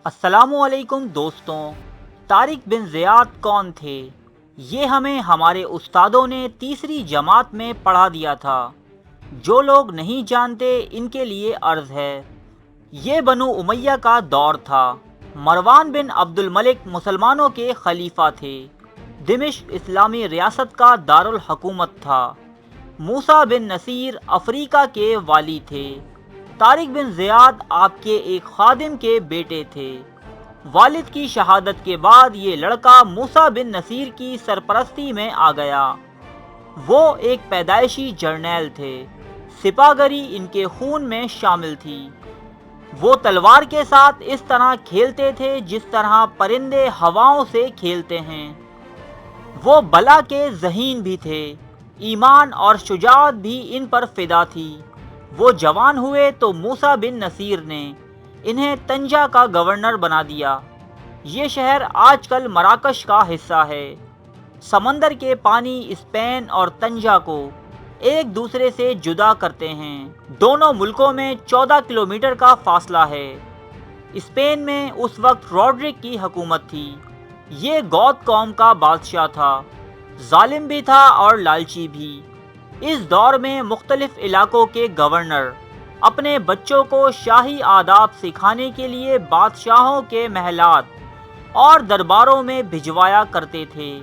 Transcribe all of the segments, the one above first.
السلام علیکم دوستوں۔ طارق بن زیاد کون تھے؟ یہ ہمیں ہمارے استادوں نے تیسری جماعت میں پڑھا دیا تھا۔ جو لوگ نہیں جانتے ان کے لیے عرض ہے۔ یہ بنو امیہ کا دور تھا۔ مروان بن عبد الملک مسلمانوں کے خلیفہ تھے۔ دمشق اسلامی ریاست کا دارالحکومت تھا۔ موسیٰ بن نصیر افریقہ کے والی تھے۔ طارق بن زیاد آپ کے ایک خادم کے بیٹے تھے۔ والد کی شہادت کے بعد یہ لڑکا موسیٰ بن نصیر کی سرپرستی میں آ گیا۔ وہ ایک پیدائشی جرنیل تھے۔ سپاہگری ان کے خون میں شامل تھی۔ وہ تلوار کے ساتھ اس طرح کھیلتے تھے جس طرح پرندے ہواؤں سے کھیلتے ہیں۔ وہ بلا کے ذہین بھی تھے۔ ایمان اور شجاعت بھی ان پر فدا تھی۔ وہ جوان ہوئے تو موسیٰ بن نصیر نے انہیں طنجہ کا گورنر بنا دیا۔ یہ شہر آج کل مراکش کا حصہ ہے۔ سمندر کے پانی اسپین اور طنجہ کو ایک دوسرے سے جدا کرتے ہیں۔ دونوں ملکوں میں 14 کلومیٹر کا فاصلہ ہے۔ اسپین میں اس وقت روڈرک کی حکومت تھی۔ یہ گوت قوم کا بادشاہ تھا۔ ظالم بھی تھا اور لالچی بھی۔ اس دور میں مختلف علاقوں کے گورنر اپنے بچوں کو شاہی آداب سکھانے کے لیے بادشاہوں کے محلات اور درباروں میں بھجوایا کرتے تھے۔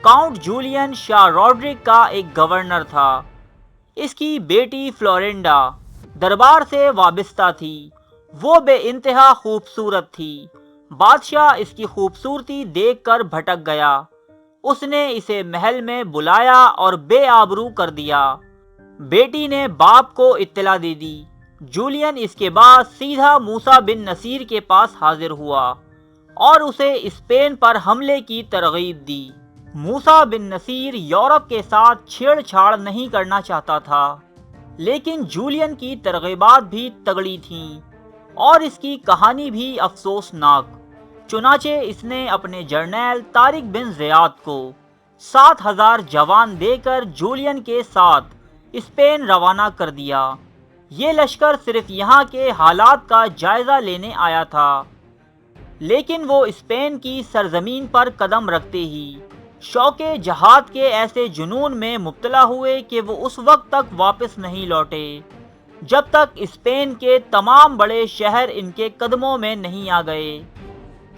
کاؤنٹ جولین شاہ روڈرک کا ایک گورنر تھا۔ اس کی بیٹی فلورینڈا دربار سے وابستہ تھی۔ وہ بے انتہا خوبصورت تھی۔ بادشاہ اس کی خوبصورتی دیکھ کر بھٹک گیا۔ اس نے اسے محل میں بلایا اور بے آبرو کر دیا۔ بیٹی نے باپ کو اطلاع دے دی۔ جولین اس کے بعد سیدھا موسیٰ بن نصیر کے پاس حاضر ہوا اور اسے اسپین پر حملے کی ترغیب دی۔ موسیٰ بن نصیر یورپ کے ساتھ چھیڑ چھاڑ نہیں کرنا چاہتا تھا، لیکن جولین کی ترغیبات بھی تگڑی تھیں اور اس کی کہانی بھی افسوسناک۔ چنانچہ اس نے اپنے جرنیل طارق بن زیاد کو 7,000 جوان دے کر جولین کے ساتھ اسپین روانہ کر دیا۔ یہ لشکر صرف یہاں کے حالات کا جائزہ لینے آیا تھا، لیکن وہ اسپین کی سرزمین پر قدم رکھتے ہی شوق جہاد کے ایسے جنون میں مبتلا ہوئے کہ وہ اس وقت تک واپس نہیں لوٹے جب تک اسپین کے تمام بڑے شہر ان کے قدموں میں نہیں آ گئے۔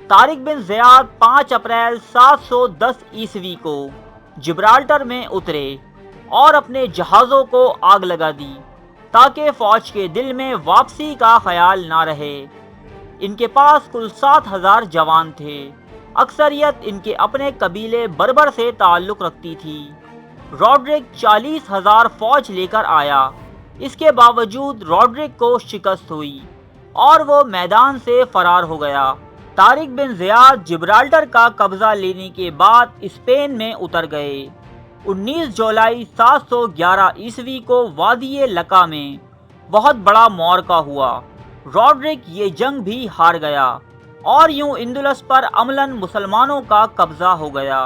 طارق بن زیاد 5 اپریل 710 عیسوی کو جبرالٹر میں اترے اور اپنے جہازوں کو آگ لگا دی تاکہ فوج کے دل میں واپسی کا خیال نہ رہے۔ ان کے پاس کل 7,000 جوان تھے۔ اکثریت ان کے اپنے قبیلے بربر سے تعلق رکھتی تھی۔ روڈرک 40,000 فوج لے کر آیا۔ اس کے باوجود روڈرک کو شکست ہوئی اور وہ میدان سے فرار ہو گیا۔ طارق بن زیاد جبرالٹر کا قبضہ لینے کے بعد اسپین میں اتر گئے۔ 19 جولائی 711 عیسوی کو وادی لقا میں بہت بڑا معرکہ ہوا۔ روڈرک یہ جنگ بھی ہار گیا اور یوں اندلس پر عملاً مسلمانوں کا قبضہ ہو گیا۔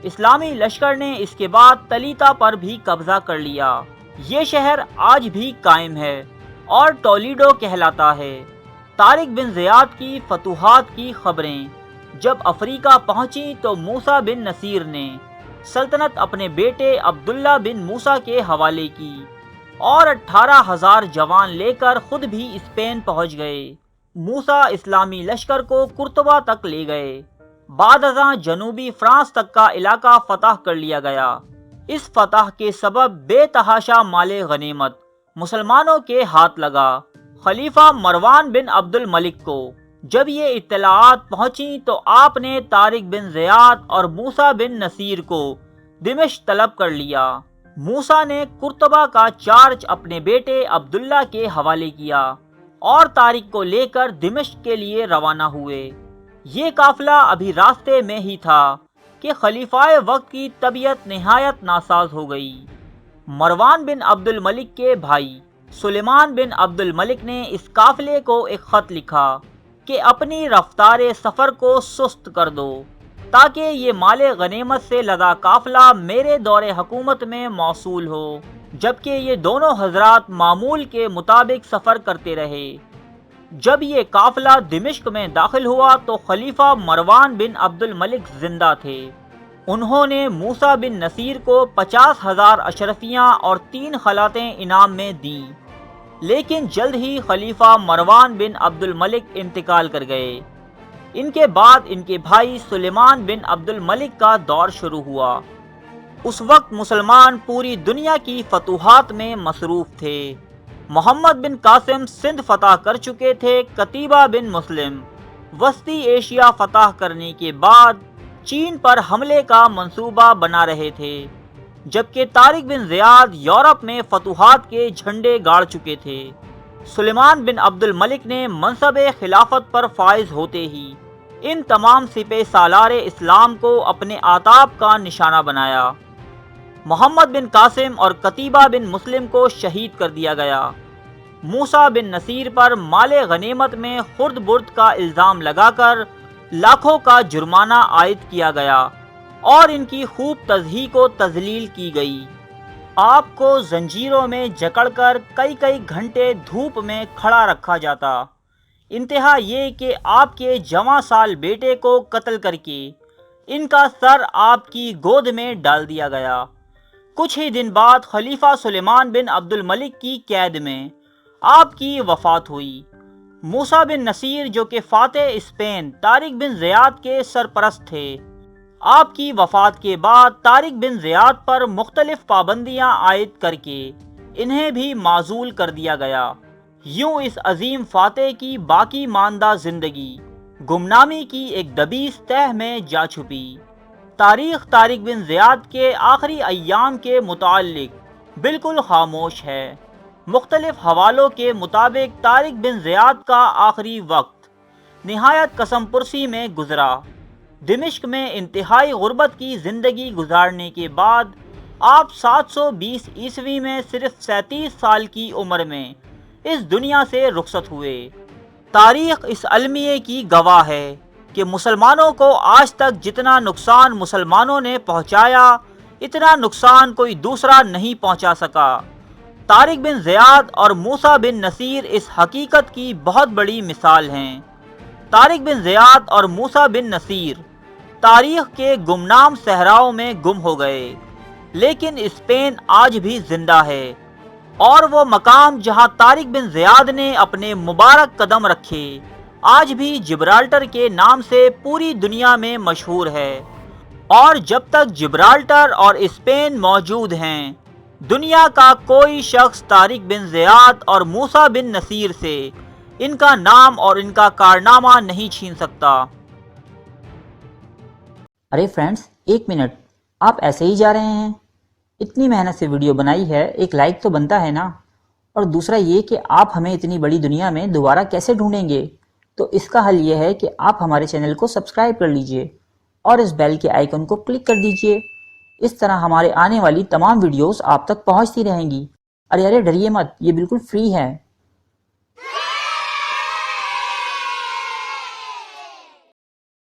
اسلامی لشکر نے اس کے بعد تلیتا پر بھی قبضہ کر لیا۔ یہ شہر آج بھی قائم ہے اور ٹولیڈو کہلاتا ہے۔ طارق بن زیاد کی فتوحات کی خبریں جب افریقہ پہنچیں تو موسیٰ بن نصیر نے سلطنت اپنے بیٹے عبداللہ بن موسیٰ کے حوالے کی اور 18,000 جوان لے کر خود بھی اسپین پہنچ گئے۔ موسیٰ اسلامی لشکر کو قرطبہ تک لے گئے۔ بعد ازاں جنوبی فرانس تک کا علاقہ فتح کر لیا گیا۔ اس فتح کے سبب بے تحاشا مال غنیمت مسلمانوں کے ہاتھ لگا۔ خلیفہ مروان بن عبد الملک کو جب یہ اطلاعات پہنچیں تو آپ نے طارق بن زیاد اور موسیٰ بن نصیر کو دمشق طلب کر لیا۔ موسیٰ نے قرطبہ کا چارج اپنے بیٹے عبداللہ کے حوالے کیا اور طارق کو لے کر دمشق کے لیے روانہ ہوئے۔ یہ قافلہ ابھی راستے میں ہی تھا کہ خلیفہ وقت کی طبیعت نہایت ناساز ہو گئی۔ مروان بن عبد الملک کے بھائی سلیمان بن عبد الملک نے اس قافلے کو ایک خط لکھا کہ اپنی رفتار سفر کو سست کر دو تاکہ یہ مال غنیمت سے لدا قافلہ میرے دور حکومت میں موصول ہو، جبکہ یہ دونوں حضرات معمول کے مطابق سفر کرتے رہے۔ جب یہ قافلہ دمشق میں داخل ہوا تو خلیفہ مروان بن عبد الملک زندہ تھے۔ انہوں نے موسیٰ بن نصیر کو 50,000 اشرفیاں اور 3 خلعتیں انعام میں دیں، لیکن جلد ہی خلیفہ مروان بن عبد الملک انتقال کر گئے۔ ان کے بعد ان کے بھائی سلیمان بن عبد الملک کا دور شروع ہوا۔ اس وقت مسلمان پوری دنیا کی فتوحات میں مصروف تھے۔ محمد بن قاسم سندھ فتح کر چکے تھے۔ قتیبہ بن مسلم وسطی ایشیا فتح کرنے کے بعد چین پر حملے کا منصوبہ بنا رہے تھے، جبکہ طارق بن زیاد یورپ میں فتوحات کے جھنڈے گاڑ چکے تھے۔ سلیمان بن عبد الملک نے منصب خلافت پر فائز ہوتے ہی ان تمام سپہ سالار اسلام کو اپنے آتاب کا نشانہ بنایا۔ محمد بن قاسم اور قتیبہ بن مسلم کو شہید کر دیا گیا۔ موسیٰ بن نصیر پر مال غنیمت میں خرد برد کا الزام لگا کر لاکھوں کا جرمانہ عائد کیا گیا اور ان کی خوب تضحیک و تذلیل کی گئی۔ آپ کو زنجیروں میں جکڑ کر کئی گھنٹے دھوپ میں کھڑا رکھا جاتا۔ انتہا یہ کہ آپ کے جواں سال بیٹے کو قتل کر کے ان کا سر آپ کی گود میں ڈال دیا گیا۔ کچھ ہی دن بعد خلیفہ سلیمان بن عبد الملک کی قید میں آپ کی وفات ہوئی۔ موسیٰ بن نصیر جو کہ فاتح اسپین طارق بن زیاد کے سرپرست تھے، آپ کی وفات کے بعد طارق بن زیاد پر مختلف پابندیاں عائد کر کے انہیں بھی معزول کر دیا گیا۔ یوں اس عظیم فاتح کی باقی ماندہ زندگی گمنامی کی ایک دبیس تہ میں جا چھپی۔ تاریخ طارق بن زیاد کے آخری ایام کے متعلق بالکل خاموش ہے۔ مختلف حوالوں کے مطابق طارق بن زیاد کا آخری وقت نہایت قسم پرسی میں گزرا۔ دمشق میں انتہائی غربت کی زندگی گزارنے کے بعد آپ 720 عیسوی میں صرف 37 سال کی عمر میں اس دنیا سے رخصت ہوئے۔ تاریخ اس المیے کی گواہ ہے کہ مسلمانوں کو آج تک جتنا نقصان مسلمانوں نے پہنچایا، اتنا نقصان کوئی دوسرا نہیں پہنچا سکا۔ طارق بن زیاد اور موسیٰ بن نصیر اس حقیقت کی بہت بڑی مثال ہیں۔ طارق بن زیاد اور موسیٰ بن نصیر تاریخ کے گمنام صحراؤں میں گم ہو گئے، لیکن اسپین آج بھی زندہ ہے، اور وہ مقام جہاں طارق بن زیاد نے اپنے مبارک قدم رکھے آج بھی جبرالٹر کے نام سے پوری دنیا میں مشہور ہے۔ اور جب تک جبرالٹر اور اسپین موجود ہیں، دنیا کا کوئی شخص طارق بن زیاد اور موسیٰ بن نصیر سے ان کا نام اور ان کا کارنامہ نہیں چھین سکتا۔ ارے فرینڈز، 1 منٹ، آپ ایسے ہی جا رہے ہیں؟ اتنی محنت سے ویڈیو بنائی ہے، ایک لائک تو بنتا ہے نا؟ اور دوسرا یہ کہ آپ ہمیں اتنی بڑی دنیا میں دوبارہ کیسے ڈھونڈیں گے؟ تو اس کا حل یہ ہے کہ آپ ہمارے چینل کو سبسکرائب کر لیجئے اور اس بیل کے آئیکن کو کلک کر دیجئے۔ اس طرح ہمارے آنے والی تمام ویڈیوز آپ تک پہنچتی رہیں گی۔ ارے ڈریے مت، یہ بالکل فری ہے۔